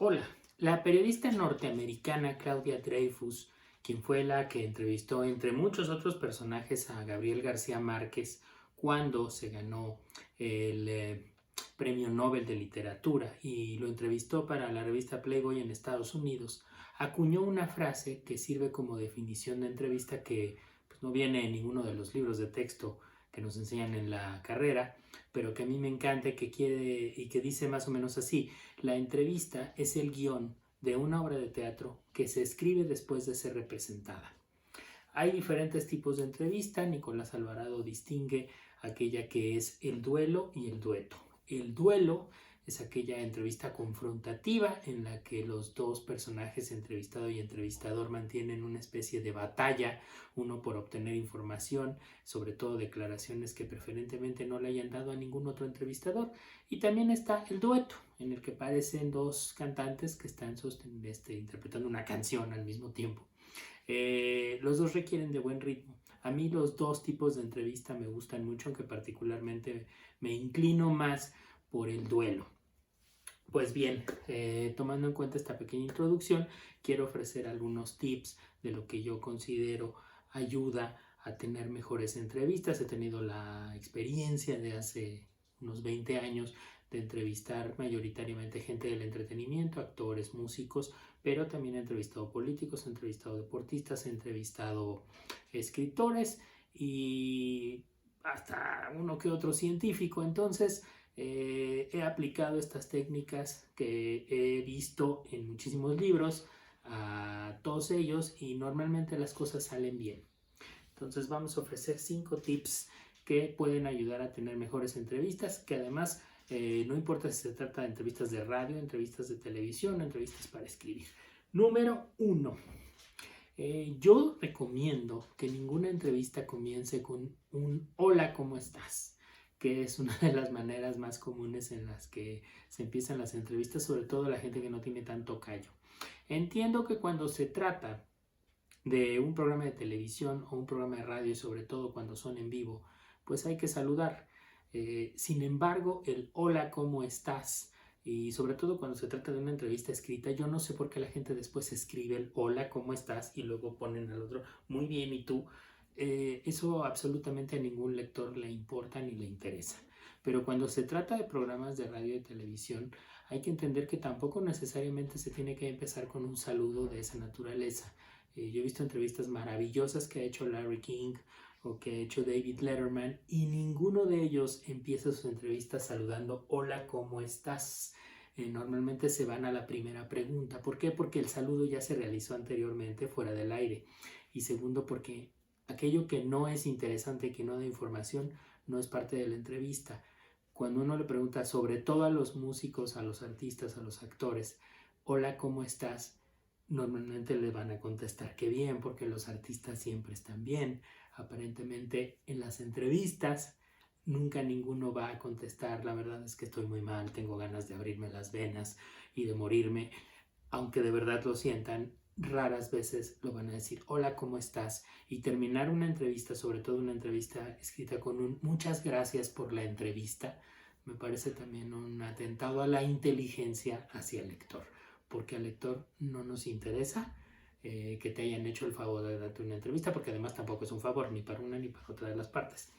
Hola, la periodista norteamericana Claudia Dreyfus, quien fue la que entrevistó entre muchos otros personajes a Gabriel García Márquez cuando se ganó el Premio Nobel de Literatura y lo entrevistó para la revista Playboy en Estados Unidos, acuñó una frase que sirve como definición de entrevista que pues, no viene en ninguno de los libros de texto que nos enseñan en la carrera, pero que a mí me encanta y que quiere y que dice más o menos así: la entrevista es el guión de una obra de teatro que se escribe después de ser representada. Hay diferentes tipos de entrevista. Nicolás Alvarado distingue aquella que es el duelo y el dueto. El duelo es aquella entrevista confrontativa en la que los dos personajes, entrevistado y entrevistador, mantienen una especie de batalla, uno por obtener información, sobre todo declaraciones que preferentemente no le hayan dado a ningún otro entrevistador. Y también está el dueto, en el que parecen dos cantantes que están interpretando una canción al mismo tiempo. Los dos requieren de buen ritmo. A mí los dos tipos de entrevista me gustan mucho, aunque particularmente me inclino más por el duelo. Pues bien, tomando en cuenta esta pequeña introducción, quiero ofrecer algunos tips de lo que yo considero ayuda a tener mejores entrevistas. He tenido la experiencia de hace unos 20 años de entrevistar mayoritariamente gente del entretenimiento, actores, músicos, pero también he entrevistado políticos, he entrevistado deportistas, he entrevistado escritores y hasta uno que otro científico. Entonces, he aplicado estas técnicas que he visto en muchísimos libros a todos ellos y normalmente las cosas salen bien. Entonces vamos a ofrecer 5 tips que pueden ayudar a tener mejores entrevistas, que además no importa si se trata de entrevistas de radio, entrevistas de televisión, entrevistas para escribir. Número 1. Yo recomiendo que ninguna entrevista comience con un hola, ¿cómo estás?, que es una de las maneras más comunes en las que se empiezan las entrevistas, sobre todo la gente que no tiene tanto callo. Entiendo que cuando se trata de un programa de televisión o un programa de radio, y sobre todo cuando son en vivo, pues hay que saludar. Sin embargo, el hola, ¿cómo estás?, y sobre todo cuando se trata de una entrevista escrita, yo no sé por qué la gente después escribe el hola, ¿cómo estás?, y luego ponen al otro muy bien, ¿y tú? Eso absolutamente a ningún lector le importa ni le interesa. Pero cuando se trata de programas de radio y televisión, hay que entender que tampoco necesariamente se tiene que empezar con un saludo de esa naturaleza. Yo he visto entrevistas maravillosas que ha hecho Larry King o que ha hecho David Letterman y ninguno de ellos empieza sus entrevistas saludando hola, ¿cómo estás? Normalmente se van a la primera pregunta. ¿Por qué? Porque el saludo ya se realizó anteriormente fuera del aire. Y segundo, porque aquello que no es interesante, que no da información, no es parte de la entrevista. Cuando uno le pregunta, sobre todo a los músicos, a los artistas, a los actores, hola, ¿cómo estás?, normalmente le van a contestar que bien, porque los artistas siempre están bien. Aparentemente en las entrevistas nunca ninguno va a contestar, la verdad es que estoy muy mal, tengo ganas de abrirme las venas y de morirme. Aunque de verdad lo sientan, raras veces lo van a decir hola, ¿cómo estás? Y terminar una entrevista, sobre todo una entrevista escrita con un muchas gracias por la entrevista, me parece también un atentado a la inteligencia hacia el lector, porque al lector no nos interesa que te hayan hecho el favor de darte una entrevista, porque además tampoco es un favor ni para una ni para otra de las partes.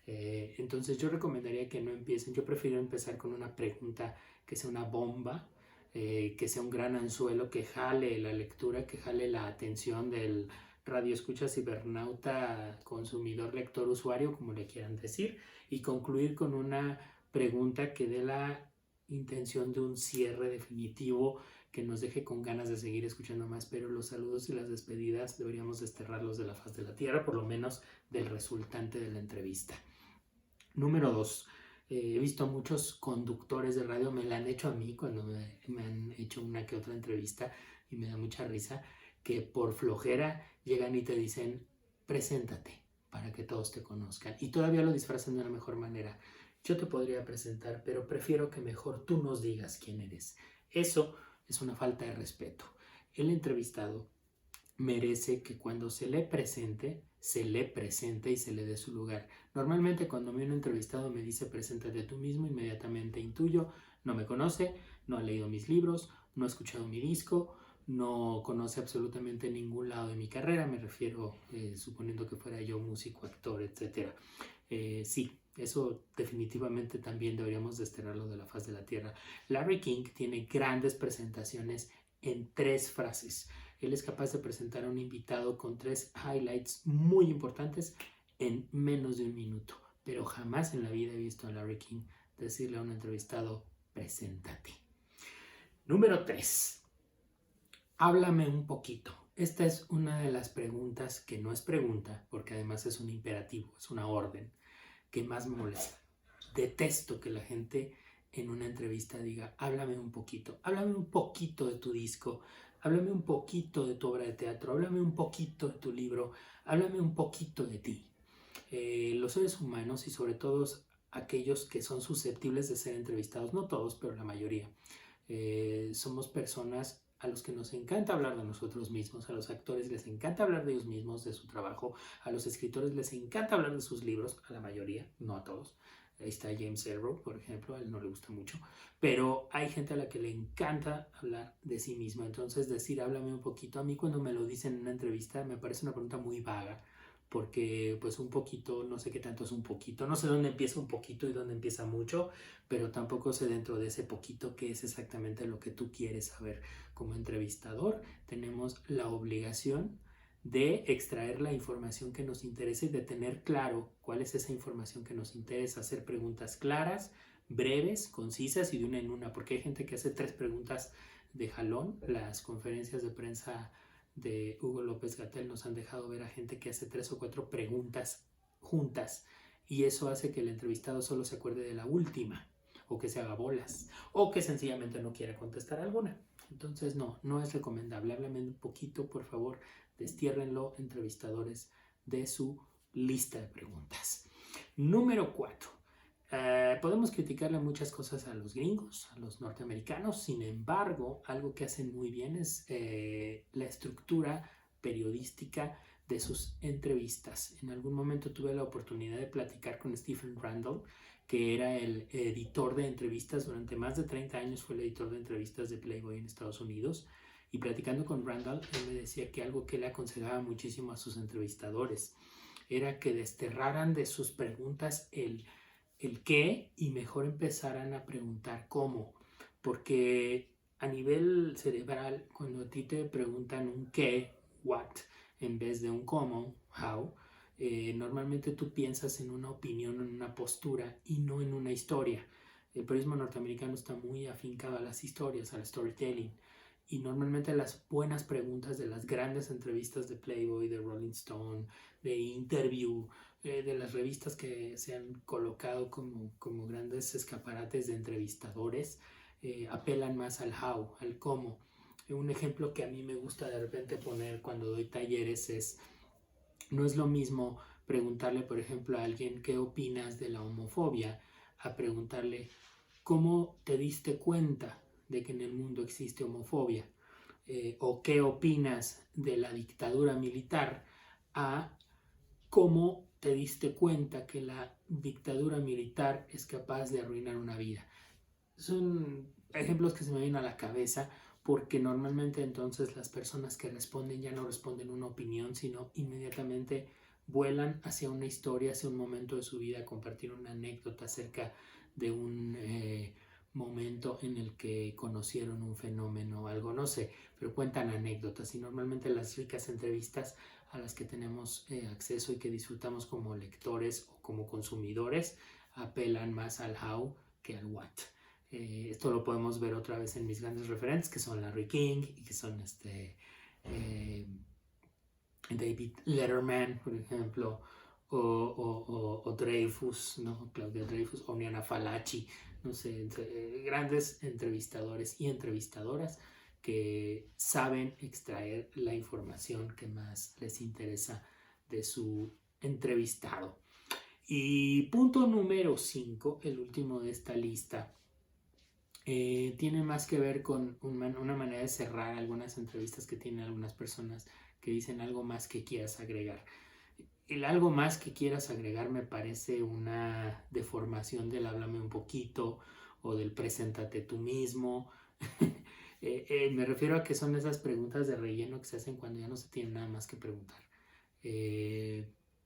Entonces yo recomendaría que no empiecen. Yo prefiero empezar con una pregunta que sea una bomba, que sea un gran anzuelo, que jale la lectura, que jale la atención del radio escucha, cibernauta, consumidor, lector, usuario, como le quieran decir, y concluir con una pregunta que dé la intención de un cierre definitivo, que nos deje con ganas de seguir escuchando más. Pero los saludos y las despedidas deberíamos desterrarlos de la faz de la tierra, por lo menos del resultante de la entrevista. Número 2. He visto muchos conductores de radio, me la han hecho a mí cuando me han hecho una que otra entrevista y me da mucha risa, que por flojera llegan y te dicen preséntate para que todos te conozcan, y todavía lo disfrazan de una mejor manera. Yo te podría presentar, pero prefiero que mejor tú nos digas quién eres. Eso es una falta de respeto. El entrevistado merece que cuando se le presente y se le dé su lugar. Normalmente cuando un entrevistado me dice preséntate tú mismo, inmediatamente intuyo, no me conoce, no ha leído mis libros, no ha escuchado mi disco, no conoce absolutamente ningún lado de mi carrera, me refiero suponiendo que fuera yo músico, actor, etc. Sí, eso definitivamente también deberíamos desterrarlo de la faz de la tierra. Larry King tiene grandes presentaciones en 3 frases. Él es capaz de presentar a un invitado con 3 highlights muy importantes en menos de un minuto. Pero jamás en la vida he visto a Larry King decirle a un entrevistado, preséntate. Número 3. Háblame un poquito. Esta es una de las preguntas que no es pregunta, porque además es un imperativo, es una orden, que más me molesta. Detesto que la gente en una entrevista diga, háblame un poquito de tu disco, háblame un poquito de tu obra de teatro, háblame un poquito de tu libro, háblame un poquito de ti. Los seres humanos y sobre todo aquellos que son susceptibles de ser entrevistados, no todos, pero la mayoría, somos personas a los que nos encanta hablar de nosotros mismos, a los actores les encanta hablar de ellos mismos, de su trabajo, a los escritores les encanta hablar de sus libros, a la mayoría, no a todos. Ahí está James Ellroy, por ejemplo, a él no le gusta mucho, pero hay gente a la que le encanta hablar de sí mismo. Entonces decir háblame un poquito, a mí cuando me lo dicen en una entrevista me parece una pregunta muy vaga, porque pues un poquito, no sé qué tanto es un poquito, no sé dónde empieza un poquito y dónde empieza mucho, pero tampoco sé dentro de ese poquito qué es exactamente lo que tú quieres saber. Como entrevistador tenemos la obligación de extraer la información que nos interesa y de tener claro cuál es esa información que nos interesa, hacer preguntas claras, breves, concisas y de una en una, porque hay gente que hace 3 preguntas de jalón. Las conferencias de prensa de Hugo López-Gatell nos han dejado ver a gente que hace 3 o 4 preguntas juntas y eso hace que el entrevistado solo se acuerde de la última o que se haga bolas o que sencillamente no quiera contestar alguna. Entonces no es recomendable. Háblame un poquito, por favor, destiérrenlo, entrevistadores, de su lista de preguntas. Número 4. Podemos criticarle muchas cosas a los gringos, a los norteamericanos, sin embargo, algo que hacen muy bien es la estructura periodística de sus entrevistas. En algún momento tuve la oportunidad de platicar con Stephen Randall, que era el editor de entrevistas, durante más de 30 años fue el editor de entrevistas de Playboy en Estados Unidos, y platicando con Randall, él me decía que algo que le aconsejaba muchísimo a sus entrevistadores era que desterraran de sus preguntas el qué y mejor empezaran a preguntar cómo, porque a nivel cerebral, cuando a ti te preguntan un qué, what, en vez de un cómo, how, normalmente tú piensas en una opinión, en una postura y no en una historia. El periodismo norteamericano está muy afincado a las historias, al storytelling, y normalmente las buenas preguntas de las grandes entrevistas de Playboy, de Rolling Stone, de Interview, de las revistas que se han colocado como grandes escaparates de entrevistadores, apelan más al how, al cómo. Un ejemplo que a mí me gusta de repente poner cuando doy talleres es, no es lo mismo preguntarle, por ejemplo, a alguien qué opinas de la homofobia, a preguntarle cómo te diste cuenta de que en el mundo existe homofobia, o qué opinas de la dictadura militar, a cómo te diste cuenta que la dictadura militar es capaz de arruinar una vida. Son ejemplos que se me vienen a la cabeza porque normalmente entonces las personas que responden ya no responden una opinión, sino inmediatamente vuelan hacia una historia, hacia un momento de su vida, compartir una anécdota acerca de un momento en el que conocieron un fenómeno o algo, no sé, pero cuentan anécdotas y normalmente las ricas entrevistas a las que tenemos acceso y que disfrutamos como lectores o como consumidores apelan más al how que al what. Esto lo podemos ver otra vez en mis grandes referentes, que son Larry King y que son David Letterman, por ejemplo, o Dreyfus, ¿no? Claudia Dreyfus, o Niana Falaci, no sé, grandes entrevistadores y entrevistadoras que saben extraer la información que más les interesa de su entrevistado. Y punto número 5, el último de esta lista, tiene más que ver con una manera de cerrar algunas entrevistas que tienen algunas personas que dicen algo más que quieras agregar. El algo más que quieras agregar me parece una deformación del háblame un poquito o del preséntate tú mismo. Me refiero a que son esas preguntas de relleno que se hacen cuando ya no se tiene nada más que preguntar.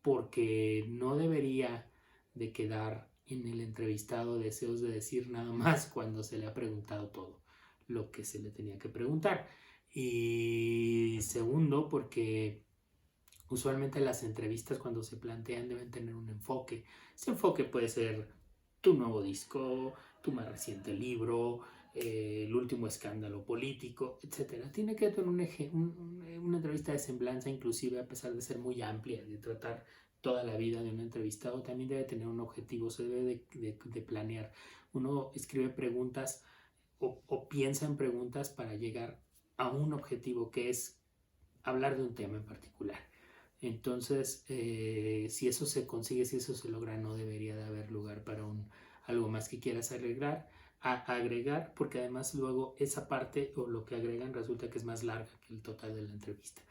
Porque no debería de quedar en el entrevistado deseos de decir nada más cuando se le ha preguntado todo lo que se le tenía que preguntar. Y segundo, porque usualmente las entrevistas cuando se plantean deben tener un enfoque. Ese enfoque puede ser tu nuevo disco, tu más reciente libro, el último escándalo político, etc. Tiene que tener una entrevista de semblanza, inclusive a pesar de ser muy amplia, de tratar toda la vida de un entrevistado, también debe tener un objetivo, se debe de planear. Uno escribe preguntas o piensa en preguntas para llegar a un objetivo que es hablar de un tema en particular. Entonces, si eso se consigue, si eso se logra, no debería de haber lugar para algo más que quieras agregar, porque además luego esa parte o lo que agregan resulta que es más larga que el total de la entrevista.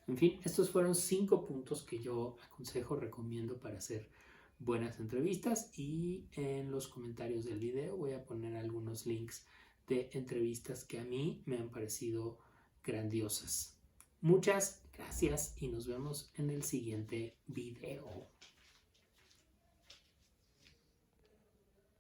En fin, estos fueron 5 puntos que yo aconsejo, recomiendo para hacer buenas entrevistas, y en los comentarios del video voy a poner algunos links de entrevistas que a mí me han parecido grandiosas. Muchas gracias y nos vemos en el siguiente video.